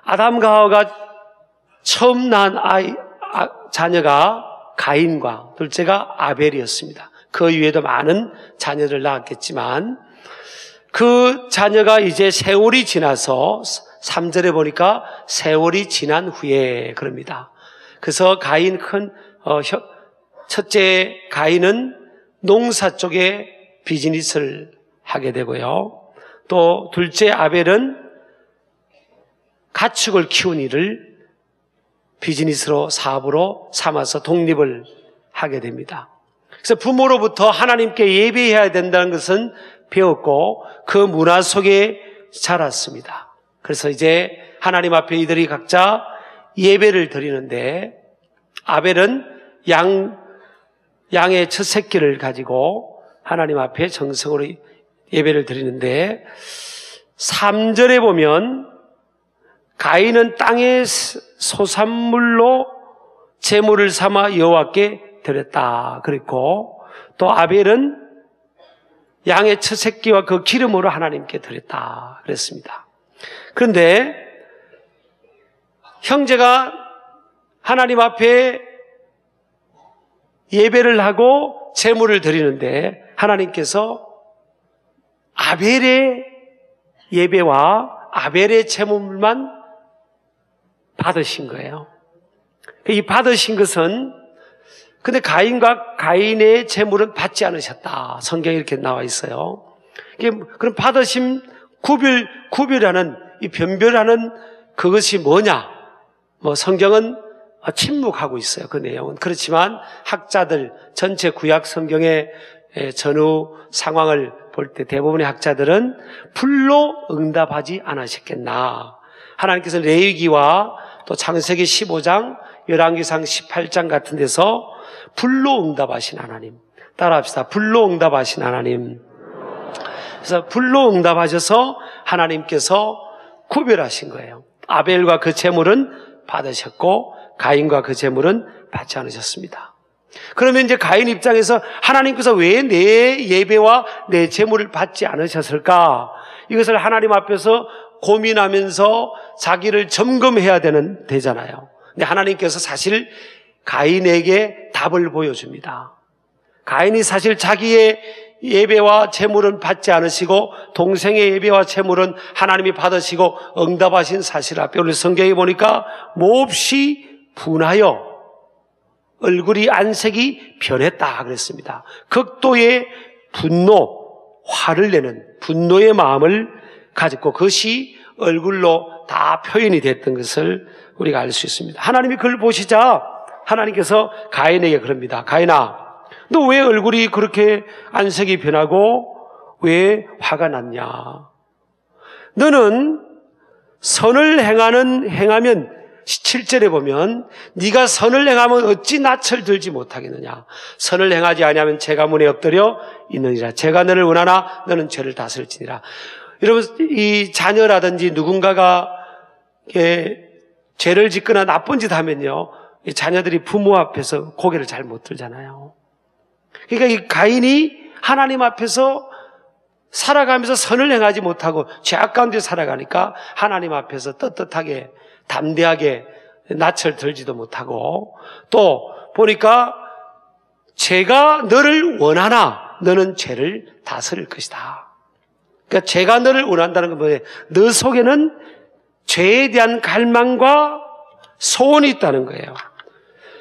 아담과 하와가 처음 낳은 자녀가 가인과 둘째가 아벨이었습니다. 그 이외에도 많은 자녀를 낳았겠지만 그 자녀가 이제 세월이 지나서 3절에 보니까 세월이 지난 후에 그럽니다. 그래서 가인 첫째 가인은 농사 쪽에 비즈니스를 하게 되고요. 또 둘째 아벨은 가축을 키운 일을 비즈니스로 사업으로 삼아서 독립을 하게 됩니다. 그래서 부모로부터 하나님께 예배해야 된다는 것은 배웠고 그 문화 속에 자랐습니다. 그래서 이제 하나님 앞에 이들이 각자 예배를 드리는데 아벨은 양의 첫 새끼를 가지고 하나님 앞에 정성으로 예배를 드리는데 3절에 보면 가인은 땅의 소산물로 제물을 삼아 여호와께 드렸다 그랬고 또 아벨은 양의 첫 새끼와 그 기름으로 하나님께 드렸다 그랬습니다. 그런데 형제가 하나님 앞에 예배를 하고 제물을 드리는데 하나님께서 아벨의 예배와 아벨의 제물만 받으신 거예요. 이 받으신 것은 근데 가인과 가인의 제물은 받지 않으셨다. 성경에 이렇게 나와 있어요. 그럼 받으신 구별하는 이 변별하는 그것이 뭐냐? 성경은 침묵하고 있어요. 그 내용은. 그렇지만 학자들 전체 구약 성경의 전후 상황을 볼 때 대부분의 학자들은 불로 응답하지 않으셨겠나. 하나님께서 레위기와 또 창세기 15장, 열왕기상 18장 같은 데서 불로 응답하신 하나님. 따라합시다. 불로 응답하신 하나님. 그래서 불로 응답하셔서 하나님께서 구별하신 거예요. 아벨과 그 제물은 받으셨고 가인과 그 제물은 받지 않으셨습니다. 그러면 이제 가인 입장에서 하나님께서 왜 내 예배와 내 제물을 받지 않으셨을까? 이것을 하나님 앞에서 고민하면서 자기를 점검해야 되잖아요. 근데 하나님께서 사실 가인에게 답을 보여줍니다. 가인이 사실 자기의 예배와 제물은 받지 않으시고 동생의 예배와 제물은 하나님이 받으시고 응답하신 사실 앞에 오늘 성경에 보니까 몹시 분하여 얼굴이 안색이 변했다 그랬습니다. 극도의 분노, 화를 내는 분노의 마음을 가졌고 그것이 얼굴로 다 표현이 됐던 것을 우리가 알 수 있습니다. 하나님이 그걸 보시자 하나님께서 가인에게 그럽니다. 가인아, 너 왜 얼굴이 그렇게 안색이 변하고 왜 화가 났냐? 너는 선을 행하면 7절에 보면 네가 선을 행하면 어찌 낯을 들지 못하겠느냐. 선을 행하지 아니하면 죄가 문에 엎드려 있느니라. 죄가 너를 원하나 너는 죄를 다스릴지니라. 여러분 이 자녀라든지 누군가가 죄를 짓거나 나쁜 짓 하면요 이 자녀들이 부모 앞에서 고개를 잘 못 들잖아요. 그러니까 이 가인이 하나님 앞에서 살아가면서 선을 행하지 못하고 죄악 가운데 살아가니까 하나님 앞에서 떳떳하게 담대하게 낯을 들지도 못하고 또 보니까 죄가 너를 원하나 너는 죄를 다스릴 것이다. 그러니까 죄가 너를 원한다는 건 뭐예요? 너 속에는 죄에 대한 갈망과 소원이 있다는 거예요.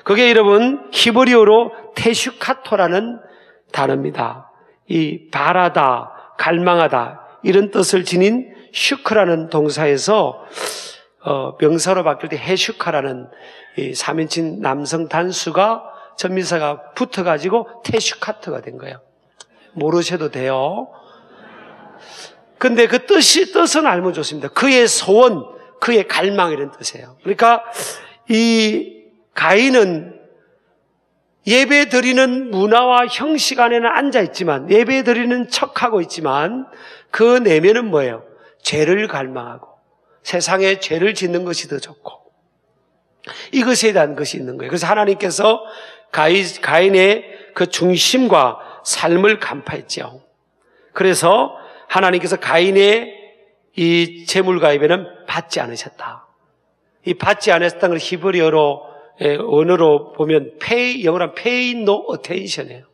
그게 여러분 히브리어로 테슈카토라는 단어입니다. 이 바라다, 갈망하다 이런 뜻을 지닌 슈크라는 동사에서 명사로 바뀔 때 헤슈카라는 이 3인칭 남성 단수가 전미사가 붙어가지고 테슈카트가 된 거예요. 모르셔도 돼요. 근데 그 뜻은 알면 좋습니다. 그의 소원, 그의 갈망 이런 뜻이에요. 그러니까 이 가인은 예배 드리는 문화와 형식 안에는 앉아있지만 예배 드리는 척하고 있지만 그 내면은 뭐예요? 죄를 갈망하고 세상에 죄를 짓는 것이 더 좋고 이것에 대한 것이 있는 거예요. 그래서 하나님께서 가인의 그 중심과 삶을 간파했죠. 그래서 하나님께서 가인의 이 재물과 예배는 받지 않으셨다. 이 받지 않았다는 걸 히브리어로 언어로 보면 영어로 pay no attention이에요.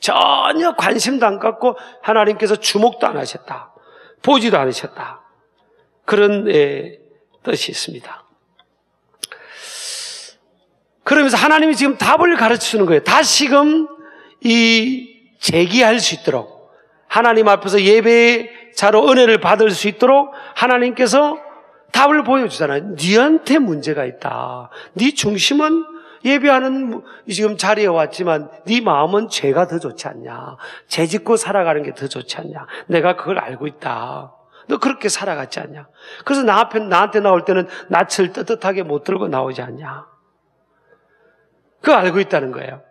전혀 관심도 안 갖고 하나님께서 주목도 안 하셨다. 보지도 않으셨다. 그런 뜻이 있습니다. 그러면서 하나님이 지금 답을 가르치는 거예요. 다시금 제기할 수 있도록 하나님 앞에서 예배자로 은혜를 받을 수 있도록 하나님께서 답을 보여주잖아요. 네한테 문제가 있다. 네 중심은 예배하는 지금 자리에 왔지만 네 마음은 죄가 더 좋지 않냐. 죄 짓고 살아가는 게 더 좋지 않냐. 내가 그걸 알고 있다. 너 그렇게 살아갔지 않냐. 그래서 나한테 나올 때는 낯을 떳떳하게 못 들고 나오지 않냐. 그거 알고 있다는 거예요.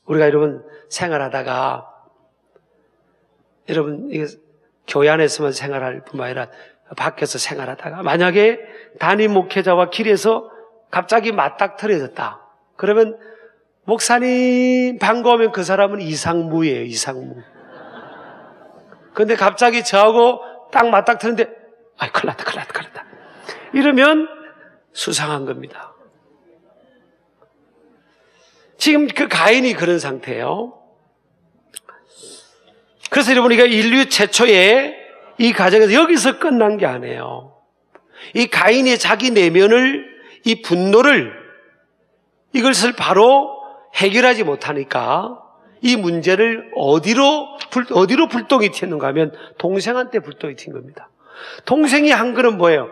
우리가 여러분 생활하다가 여러분 이게 교회 안에서만 생활할 뿐만 아니라 밖에서 생활하다가 만약에 담임 목회자와 길에서 갑자기 맞닥뜨려졌다. 그러면 목사님 반가우면 그 사람은 이상무예요. 이상무. 그런데 갑자기 저하고 딱 맞닥뜨렸는데 큰일 났다. 이러면 수상한 겁니다. 지금 그 가인이 그런 상태예요. 그래서 여러분 우리가 인류 최초의 이 가정에서 여기서 끝난 게 아니에요. 이 가인의 자기 내면을 이 분노를 이것을 바로 해결하지 못하니까 이 문제를 어디로 불똥이 튀었는가 하면 동생한테 불똥이 튄 겁니다. 동생이 한 거는 뭐예요?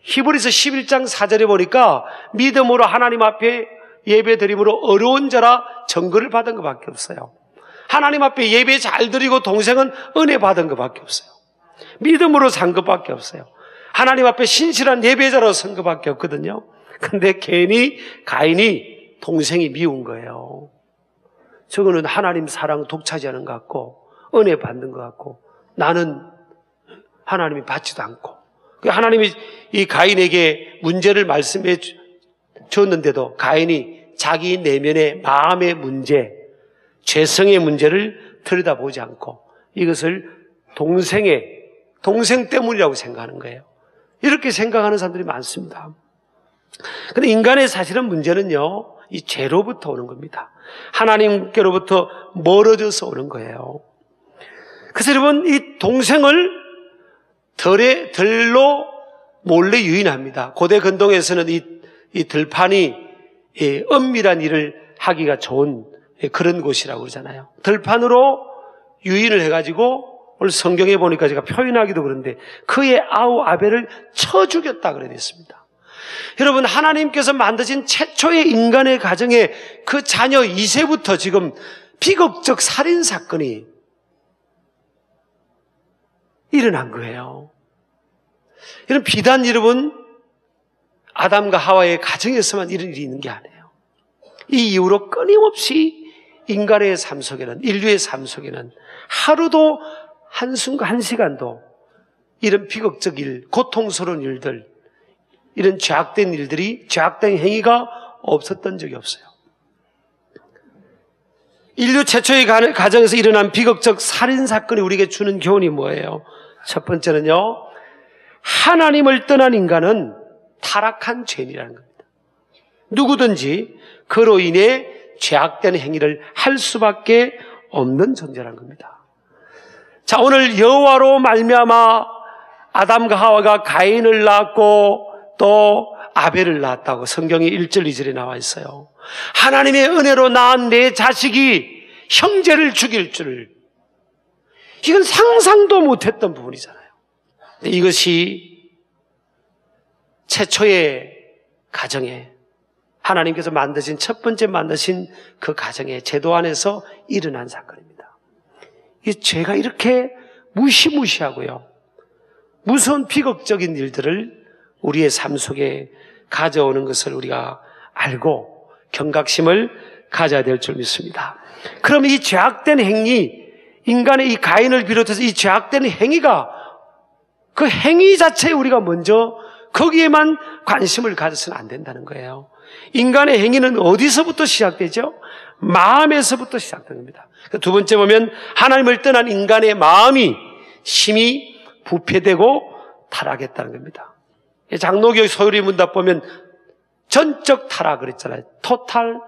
히브리서 11장 4절에 보니까 믿음으로 하나님 앞에 예배드림으로 어려운 자라 정거를 받은 것밖에 없어요. 하나님 앞에 예배 잘 드리고 동생은 은혜 받은 것밖에 없어요. 믿음으로 산 것밖에 없어요. 하나님 앞에 신실한 예배자로 선 것밖에 없거든요. 근데 괜히 가인이 동생이 미운 거예요. 저거는 하나님 사랑 독차지하는 것 같고 은혜 받는 것 같고 나는 하나님이 받지도 않고 하나님이 이 가인에게 문제를 말씀해 줬는데도 가인이 자기 내면의 마음의 문제, 죄성의 문제를 들여다보지 않고 이것을 동생 때문이라고 생각하는 거예요. 이렇게 생각하는 사람들이 많습니다. 그런데 인간의 사실은 문제는요, 이 죄로부터 오는 겁니다. 하나님께로부터 멀어져서 오는 거예요. 그래서 여러분, 이 동생을 들로 몰래 유인합니다. 고대 근동에서는 이 들판이 은밀한 일을 하기가 좋은 그런 곳이라고 그러잖아요. 들판으로 유인을 해가지고 오늘 성경에 보니까 제가 표현하기도 그런데 그의 아우 아벨을 쳐 죽였다 그래 됐습니다. 여러분 하나님께서 만드신 최초의 인간의 가정에 그 자녀 이세부터 지금 비극적 살인 사건이 일어난 거예요. 이런 비단 여러분 아담과 하와의 가정에서만 이런 일이 있는 게 아니에요. 이 이후로 끊임없이 인간의 삶 속에는 인류의 삶 속에는 하루도 한순간 한 시간도 이런 비극적 일, 고통스러운 일들 이런 죄악된 일들이 죄악된 행위가 없었던 적이 없어요. 인류 최초의 가정에서 일어난 비극적 살인사건이 우리에게 주는 교훈이 뭐예요? 첫 번째는요, 하나님을 떠난 인간은 타락한 죄인이라는 겁니다. 누구든지 그로 인해 죄악된 행위를 할 수밖에 없는 존재라는 겁니다. 자, 오늘 여호와로 말미암아 아담과 하와가 가인을 낳았고 또 아벨을 낳았다고 성경이 1절 2절에 나와 있어요. 하나님의 은혜로 낳은 내 자식이 형제를 죽일 줄, 이건 상상도 못했던 부분이잖아요. 이것이 최초의 가정에 하나님께서 만드신 첫 번째 만드신 그 가정의 제도 안에서 일어난 사건입니다. 이 죄가 이렇게 무시무시하고요, 무서운 비극적인 일들을 우리의 삶 속에 가져오는 것을 우리가 알고 경각심을 가져야 될 줄 믿습니다. 그럼 이 죄악된 행위, 인간의 이 가인을 비롯해서 이 죄악된 행위가 그 행위 자체에 우리가 먼저 거기에만 관심을 가져서는 안 된다는 거예요. 인간의 행위는 어디서부터 시작되죠? 마음에서부터 시작됩니다. 두 번째 보면 하나님을 떠난 인간의 마음이 심히 부패되고 타락했다는 겁니다. 장로교의 소요리 문답 보면 전적 타락 그랬잖아요. Total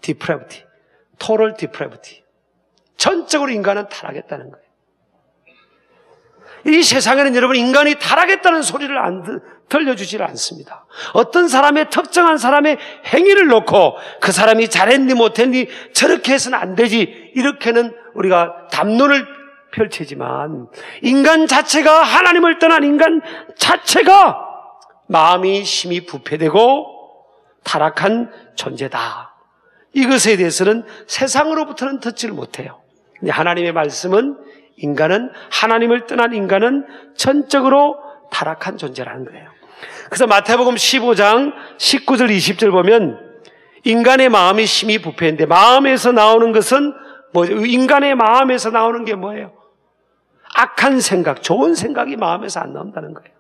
depravity, total depravity. 전적으로 인간은 타락했다는 거예요. 이 세상에는 여러분 인간이 타락했다는 소리를 들려주질 않습니다. 어떤 사람의 특정한 사람의 행위를 놓고 그 사람이 잘했니 못했니 저렇게 해서는 안 되지 이렇게는 우리가 담론을 펼치지만 인간 자체가 하나님을 떠난 인간 자체가 마음이 심히 부패되고 타락한 존재다. 이것에 대해서는 세상으로부터는 듣지를 못해요. 근데 하나님의 말씀은 인간은 하나님을 떠난 인간은 전적으로 타락한 존재라는 거예요. 그래서 마태복음 15장 19절 20절 보면 인간의 마음이 심히 부패인데 마음에서 나오는 것은 뭐죠? 인간의 마음에서 나오는 게 뭐예요? 악한 생각, 좋은 생각이 마음에서 안 나온다는 거예요.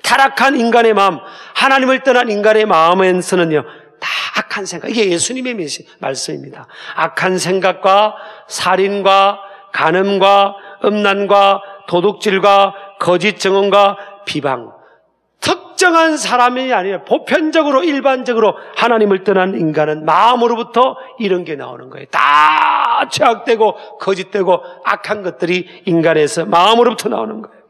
타락한 인간의 마음, 하나님을 떠난 인간의 마음에서는요 다 악한 생각. 이게 예수님의 말씀입니다. 악한 생각과 살인과 간음과 음란과 도둑질과 거짓 증언과 비방. 특정한 사람이 아니라 보편적으로 일반적으로 하나님을 떠난 인간은 마음으로부터 이런 게 나오는 거예요. 다 죄악되고 거짓되고 악한 것들이 인간에서 마음으로부터 나오는 거예요.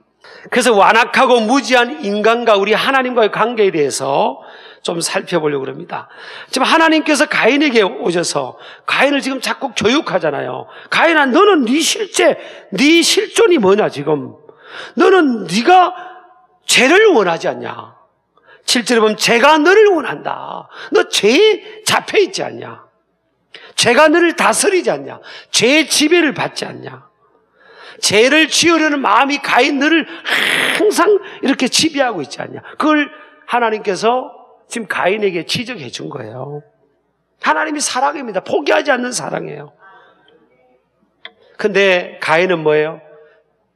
그래서 완악하고 무지한 인간과 우리 하나님과의 관계에 대해서 좀 살펴보려고 합니다. 지금 하나님께서 가인에게 오셔서 가인을 지금 자꾸 교육하잖아요. 가인아, 너는 네 실제, 네 실존이 뭐냐 지금. 너는 네가 죄를 원하지 않냐. 7절에 보면 죄가 너를 원한다. 너 죄에 잡혀있지 않냐. 죄가 너를 다스리지 않냐. 죄의 지배를 받지 않냐. 죄를 지으려는 마음이 가인 너를 항상 이렇게 지배하고 있지 않냐. 그걸 하나님께서 지금 가인에게 지적해 준 거예요. 하나님이 사랑입니다. 포기하지 않는 사랑이에요. 근데 가인은 뭐예요?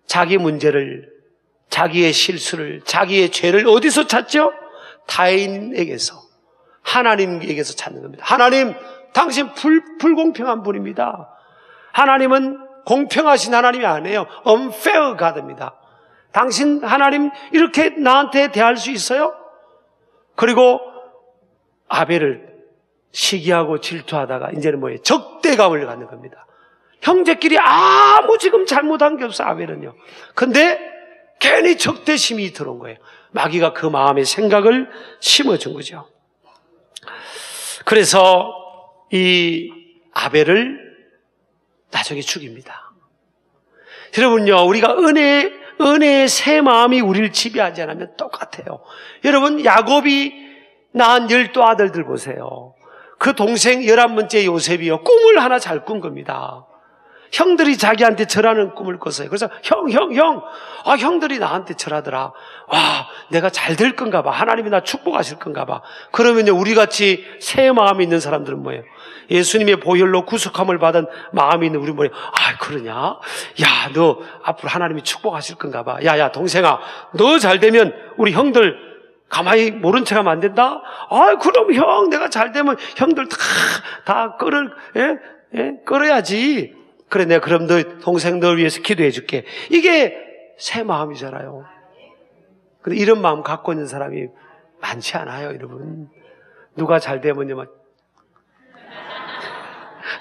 자기 문제를, 자기의 실수를, 자기의 죄를 어디서 찾죠? 타인에게서, 하나님에게서 찾는 겁니다. 하나님, 당신 불공평한 분입니다. 하나님은 공평하신 하나님이 아니에요. unfair God입니다. 당신 하나님 이렇게 나한테 대할 수 있어요? 그리고 아벨을 시기하고 질투하다가 이제는 뭐예요? 적대감을 갖는 겁니다. 형제끼리 아무 지금 잘못한 게 없어 아벨은요. 근데 괜히 적대심이 들어온 거예요. 마귀가 그 마음의 생각을 심어준 거죠. 그래서 이 아벨을 나중에 죽입니다. 여러분요, 우리가 은혜의 새 마음이 우리를 지배하지 않으면 똑같아요. 여러분, 야곱이 낳은 12 아들들 보세요. 그 동생 11번째 요셉이요, 꿈을 하나 잘 꾼 겁니다. 형들이 자기한테 절하는 꿈을 꿨어요. 그래서 형, 형들이 나한테 절하더라. 와, 내가 잘 될 건가 봐. 하나님이 나 축복하실 건가 봐. 그러면요, 우리같이 새 마음이 있는 사람들은 뭐예요? 예수님의 보혈로 구속함을 받은 마음이 있는 우리 뭐예요? 아, 그러냐? 야, 너 앞으로 하나님이 축복하실 건가 봐. 야, 동생아, 너 잘 되면 우리 형들 가만히 모른 척 하면 안 된다? 아, 그럼 형, 내가 잘 되면 형들 다 끌어야지. 그래, 내가 그럼 너 동생 널 위해서 기도해 줄게. 이게 새 마음이잖아요. 근데 이런 마음 갖고 있는 사람이 많지 않아요, 여러분. 누가 잘 되면요, 막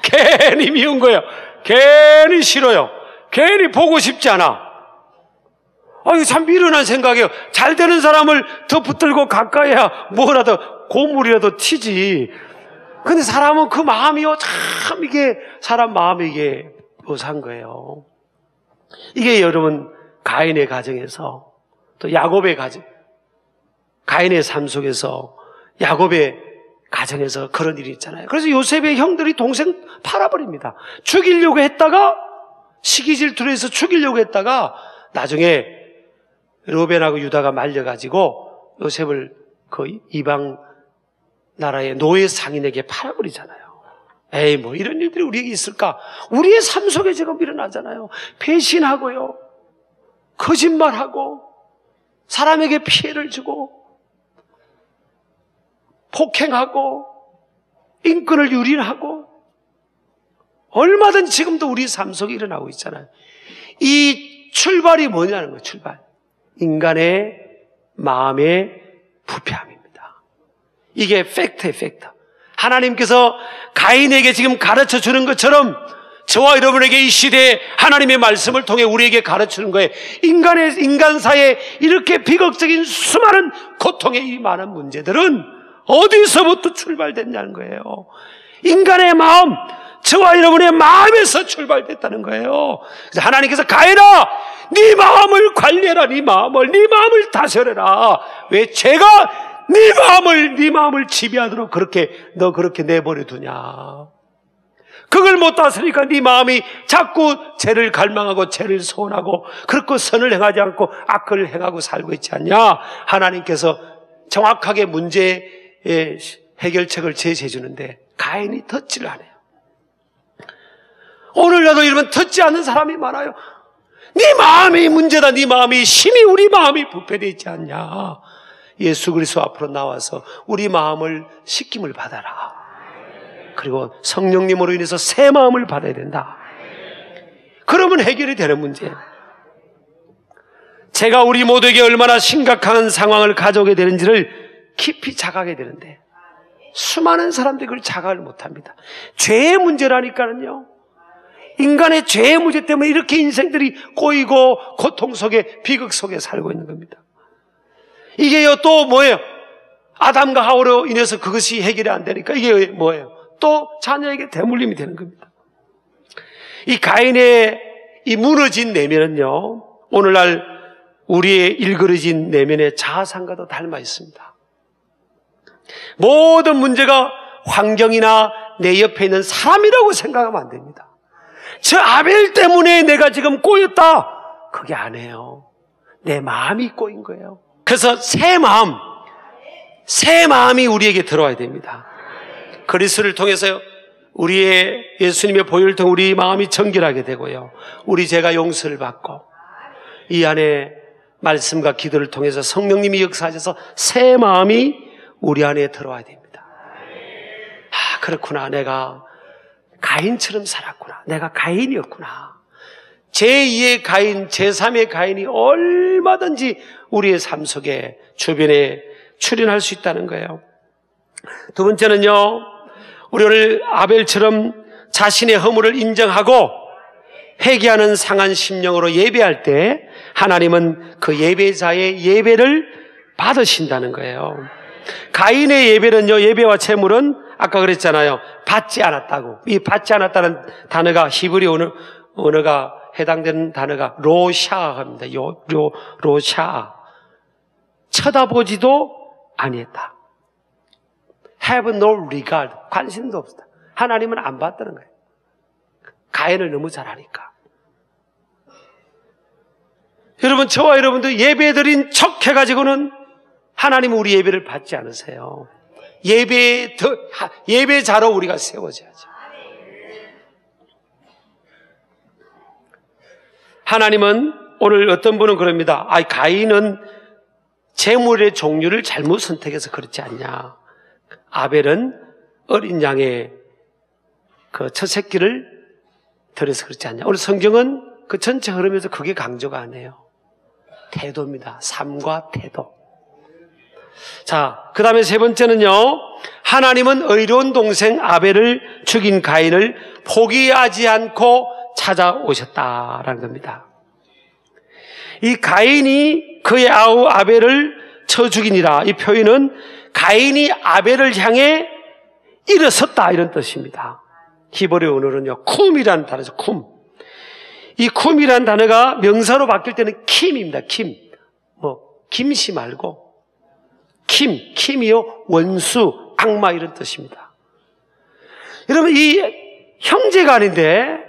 괜히 미운 거예요. 괜히 싫어요. 괜히 보고 싶지 않아. 이거 참 미련한 생각이에요. 잘 되는 사람을 더 붙들고 가까이야 뭐라도 고물이라도 튀지. 근데 사람은 그 마음이요, 참 이게 사람 마음이 이게 묘사한 거예요. 이게 여러분 가인의 가정에서 또 야곱의 가정, 가인의 삶 속에서 야곱의 가정에서 그런 일이 있잖아요. 그래서 요셉의 형들이 동생 팔아버립니다. 죽이려고 했다가 시기질투로 해서 죽이려고 했다가 나중에 르벤하고 유다가 말려가지고 요셉을 그 이방 나라의 노예 상인에게 팔아버리잖아요. 에이, 뭐 이런 일들이 우리에게 있을까? 우리의 삶 속에 지금 일어나잖아요. 배신하고요, 거짓말하고, 사람에게 피해를 주고, 폭행하고, 인권을 유린하고, 얼마든지 지금도 우리 삶 속에 일어나고 있잖아요. 이 출발이 뭐냐는 거예요, 출발. 인간의 마음의 부패함입니다. 이게 팩트예요, 팩트. 하나님께서 가인에게 지금 가르쳐 주는 것처럼 저와 여러분에게 이 시대에 하나님의 말씀을 통해 우리에게 가르치는 거예요. 인간사에 이렇게 비극적인 수많은 고통의 이 많은 문제들은 어디서부터 출발됐냐는 거예요. 인간의 마음, 저와 여러분의 마음에서 출발됐다는 거예요. 그래서 하나님께서 가인아, 네 마음을 관리해라. 네 마음을 다스려라. 왜 죄가 네 마음을 지배하도록 너 그렇게 내버려 두냐. 그걸 못 다스리니까 네 마음이 자꾸 죄를 갈망하고 죄를 소원하고 그렇고 선을 행하지 않고 악을 행하고 살고 있지 않냐. 하나님께서 정확하게 문제의 해결책을 제시해 주는데 가인이 듣지를 않아요. 오늘날도 이러면 듣지 않는 사람이 많아요. 네 마음이 문제다. 네 마음이 심히 우리 마음이 부패되어 있지 않냐. 예수 그리스도 앞으로 나와서 우리 마음을 씻김을 받아라. 그리고 성령님으로 인해서 새 마음을 받아야 된다. 그러면 해결이 되는 문제예요. 제가 우리 모두에게 얼마나 심각한 상황을 가져오게 되는지를 깊이 자각하게 되는데 수많은 사람들이 그걸 자각을 못합니다. 죄의 문제라니까요. 인간의 죄의 문제 때문에 이렇게 인생들이 꼬이고 고통 속에 비극 속에 살고 있는 겁니다. 이게요 또 뭐예요? 아담과 하와로 인해서 그것이 해결이 안 되니까 이게 뭐예요? 또 자녀에게 대물림이 되는 겁니다. 이 가인의 이 무너진 내면은요 오늘날 우리의 일그러진 내면의 자아상과도 닮아 있습니다. 모든 문제가 환경이나 내 옆에 있는 사람이라고 생각하면 안 됩니다. 저 아벨 때문에 내가 지금 꼬였다. 그게 아니에요. 내 마음이 꼬인 거예요. 그래서 새 마음이 우리에게 들어와야 됩니다. 그리스도를 통해서요 우리의 예수님의 보혈을 통해 우리 마음이 정결하게 되고요 우리 죄가 용서를 받고 이 안에 말씀과 기도를 통해서 성령님이 역사하셔서 새 마음이 우리 안에 들어와야 됩니다. 아, 그렇구나. 내가 가인처럼 살았구나. 내가 가인이었구나. 제2의 가인, 제3의 가인이 얼마든지 우리의 삶 속에 주변에 출현할 수 있다는 거예요. 두 번째는요, 우리 오늘 아벨처럼 자신의 허물을 인정하고 회개하는 상한 심령으로 예배할 때 하나님은 그 예배자의 예배를 받으신다는 거예요. 가인의 예배는요, 예배와 제물은 아까 그랬잖아요. 받지 않았다고. 이 받지 않았다는 단어가 히브리 언어가 해당되는 단어가 로샤입니다. 로샤. 쳐다보지도 아니했다. Have no regard. 관심도 없었다. 하나님은 안 봤다는 거예요. 가인을 너무 잘 아니까. 여러분, 저와 여러분도 예배 드린 척 해가지고는 하나님은 우리 예배를 받지 않으세요. 예배자로 우리가 세워져야죠. 하나님은 오늘 어떤 분은 그럽니다. 가인은 제물의 종류를 잘못 선택해서 그렇지 않냐. 아벨은 어린 양의 그 첫 새끼를 드려서 그렇지 않냐. 오늘 성경은 그 전체 흐름에서 그게 강조가 안 해요. 태도입니다. 삶과 태도. 자, 그 다음에 세 번째는요, 하나님은 의로운 동생 아벨을 죽인 가인을 포기하지 않고 찾아오셨다라는 겁니다. 이 가인이 그의 아우 아벨을 쳐 죽이니라. 이 표현은 가인이 아벨을 향해 일어섰다 이런 뜻입니다. 히브리 언어는요, 쿰이라는 단어죠. 쿰. 이 쿰이라는 단어가 명사로 바뀔 때는 킴입니다. 킴. 김씨 말고 킴이요, 원수, 악마 이런 뜻입니다. 여러분, 이 형제간인데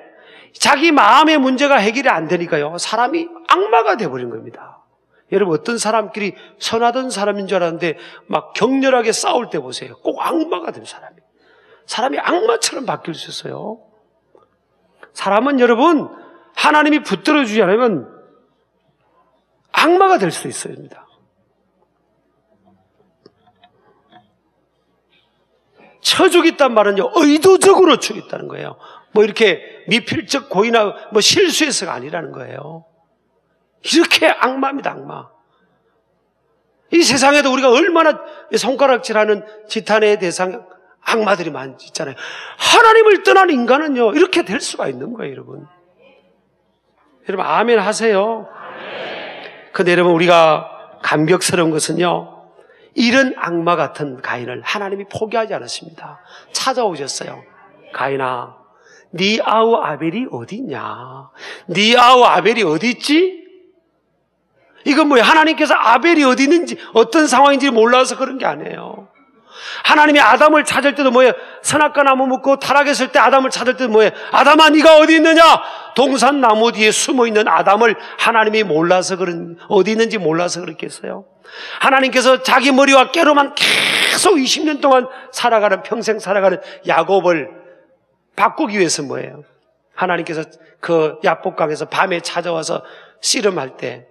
자기 마음의 문제가 해결이 안 되니까요, 사람이 악마가 되어버린 겁니다. 여러분, 어떤 사람끼리 선하던 사람인 줄 알았는데 막 격렬하게 싸울 때 보세요. 꼭 악마가 된 사람이 악마처럼 바뀔 수 있어요. 사람은 여러분, 하나님이 붙들어주지 않으면 악마가 될 수 있습니다. 쳐 죽였단 말은요, 의도적으로 죽였다는 거예요. 이렇게 미필적 고의나 실수해서가 아니라는 거예요. 이렇게 악마입니다, 악마. 이 세상에도 우리가 얼마나 손가락질하는 지탄의 대상 악마들이 많이 있잖아요. 하나님을 떠난 인간은요, 이렇게 될 수가 있는 거예요, 여러분. 여러분, 아멘 하세요. 근데 여러분, 우리가 감격스러운 것은요, 이런 악마 같은 가인을 하나님이 포기하지 않으십니다. 찾아오셨어요. 가인아, 네 아우 아벨이 어디 있냐? 네 아우 아벨이 어디 있지? 이건 뭐예요? 하나님께서 아벨이 어디 있는지, 어떤 상황인지 몰라서 그런 게 아니에요. 하나님이 아담을 찾을 때도 뭐예요? 선악과 나무 먹고 타락했을 때 아담을 찾을 때도 뭐예요? 아담아, 네가 어디 있느냐? 동산 나무 뒤에 숨어있는 아담을 하나님이 몰라서 어디 있는지 몰라서 그랬겠어요? 하나님께서 자기 머리와 깨로만 계속 20년 동안 평생 살아가는 야곱을 바꾸기 위해서 뭐예요? 하나님께서 그 야복강에서 밤에 찾아와서 씨름할 때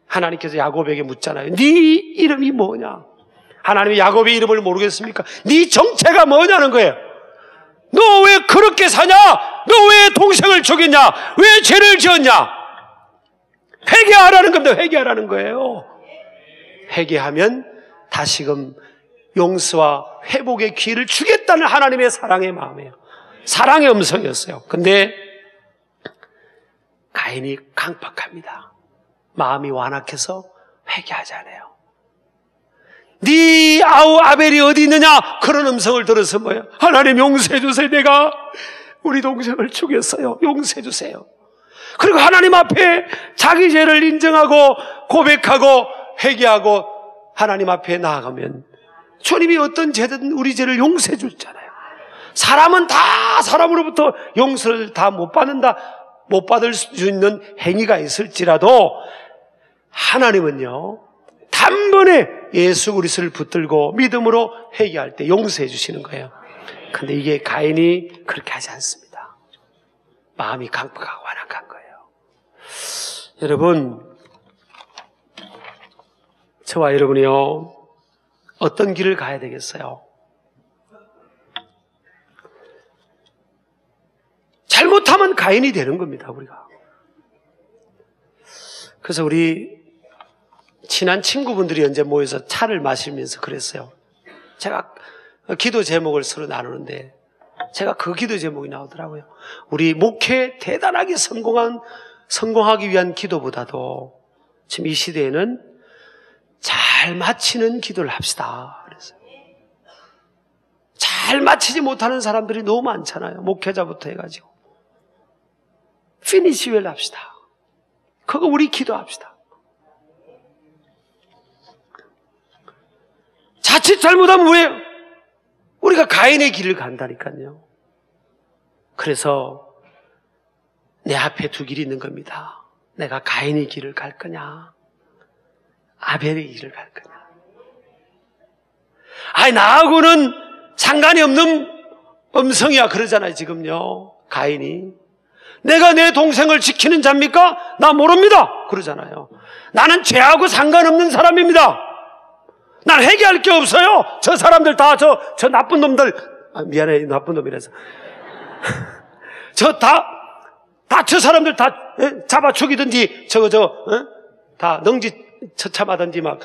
하나님께서 야곱에게 묻잖아요. 네 이름이 뭐냐? 하나님이 야곱의 이름을 모르겠습니까? 네 정체가 뭐냐는 거예요. 너 왜 그렇게 사냐? 너 왜 동생을 죽였냐? 왜 죄를 지었냐? 회개하라는 겁니다. 회개하라는 거예요. 회개하면 다시금 용서와 회복의 기회를 주겠다는 하나님의 사랑의 마음이에요. 사랑의 음성이었어요. 근데 가인이 강팍합니다. 마음이 완악해서 회개하지 않아요. 네 아우 아벨이 어디 있느냐? 그런 음성을 들어서 뭐예요? 하나님 용서해 주세요. 내가 우리 동생을 죽였어요. 용서해 주세요. 그리고 하나님 앞에 자기 죄를 인정하고 고백하고 회개하고 하나님 앞에 나아가면 주님이 어떤 죄든 우리 죄를 용서해 주잖아요. 사람은 다 사람으로부터 용서를 다 못 받을 수 있는 행위가 있을지라도 하나님은요, 단번에 예수 그리스도를 붙들고 믿음으로 회개할 때 용서해 주시는 거예요. 근데 이게 가인이 그렇게 하지 않습니다. 마음이 강팍하고 완악한 거예요. 여러분, 저와 여러분이요, 어떤 길을 가야 되겠어요? 잘못하면 가인이 되는 겁니다, 우리가. 그래서 우리 친한 친구분들이 언제 모여서 차를 마시면서 그랬어요. 제가 기도 제목을 서로 나누는데 제가 그 기도 제목이 나오더라고요. 우리 목회 대단하게 성공하기 위한 기도보다도 지금 이 시대에는 잘 마치는 기도를 합시다. 그래서 잘 마치지 못하는 사람들이 너무 많잖아요. 목회자부터 해가지고. 피니시 웰 합시다. 그거 우리 기도합시다. 자칫 잘못하면 왜 우리가 가인의 길을 간다니까요. 그래서 내 앞에 두 길이 있는 겁니다. 내가 가인의 길을 갈 거냐, 아벨의 길을 갈 거냐. 아니, 나하고는 상관이 없는 음성이야 그러잖아요. 지금요, 가인이. 내가 내 동생을 지키는 자입니까? 나 모릅니다 그러잖아요. 나는 죄하고 상관없는 사람입니다. 난 회개할 게 없어요. 저 사람들 다 저 나쁜 놈들, 미안해, 나쁜 놈이라서 저 사람들 다 잡아 죽이든지 다 능지 처참하든지 막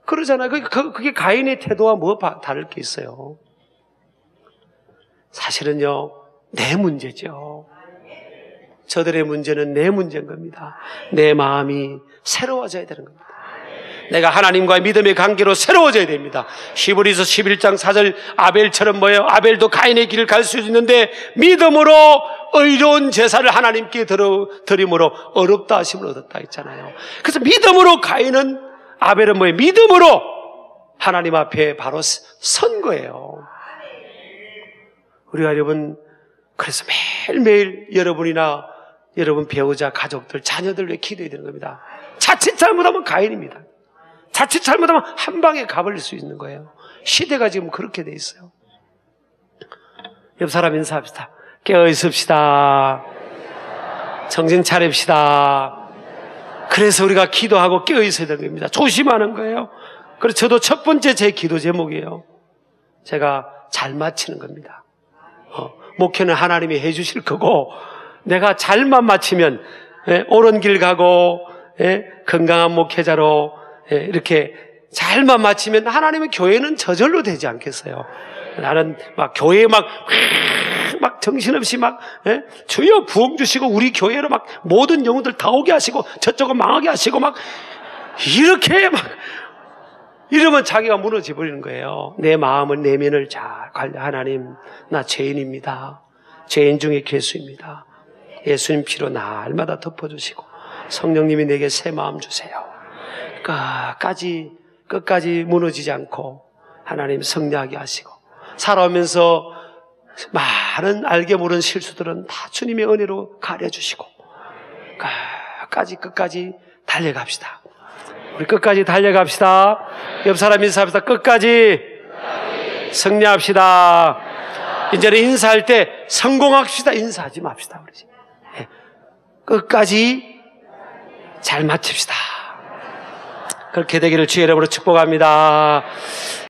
그러잖아요. 그게 가인의 태도와 뭐 다를 게 있어요. 사실은요, 내 문제죠. 저들의 문제는 내 문제인 겁니다. 내 마음이 새로워져야 되는 겁니다. 내가 하나님과의 믿음의 관계로 새로워져야 됩니다. 히브리서 11장 4절 아벨처럼 뭐예요? 아벨도 가인의 길을 갈 수 있는데 믿음으로 의로운 제사를 하나님께 드림으로 어렵다 하심을 얻었다 했잖아요. 그래서 믿음으로 가인은, 아벨은 뭐예요? 믿음으로 하나님 앞에 바로 선 거예요. 우리가 여러분, 그래서 매일매일 여러분이나 여러분 배우자, 가족들, 자녀들 위해 기도해야 되는 겁니다. 자칫 잘못하면 가인입니다. 자칫 잘못하면 한 방에 가버릴 수 있는 거예요. 시대가 지금 그렇게 돼 있어요. 옆 사람 인사합시다. 깨어 있읍시다. 정신 차립시다. 그래서 우리가 기도하고 깨어 있어야 되는 겁니다. 조심하는 거예요. 그래서 저도 첫 번째 제 기도 제목이에요. 제가 잘 마치는 겁니다. 목회는 하나님이 해주실 거고, 내가 잘만 마치면 옳은 길 가고 건강한 목회자로 이렇게 잘만 마치면 하나님의 교회는 저절로 되지 않겠어요? 나는 막 교회에 막 정신없이 주여 부흥 주시고 우리 교회로 막 모든 영혼들 다 오게 하시고 저쪽은 망하게 하시고 막 이렇게 막 이러면 자기가 무너져 버리는 거예요. 내 마음을 내면을 잘 관리. 하나님, 나 죄인입니다. 죄인 중에 괴수입니다. 예수님 피로 날마다 덮어주시고 성령님이 내게 새 마음 주세요. 끝까지 무너지지 않고 하나님 승리하게 하시고 살아오면서 많은 알게 모르는 실수들은 다 주님의 은혜로 가려주시고 끝까지 달려갑시다. 우리 끝까지 달려갑시다. 옆 사람 인사합시다. 끝까지 승리합시다. 이제는 인사할 때 성공합시다. 인사하지 맙시다. 우리 끝까지 잘 마칩시다. 그렇게 되기를 주의 이름으로 축복합니다.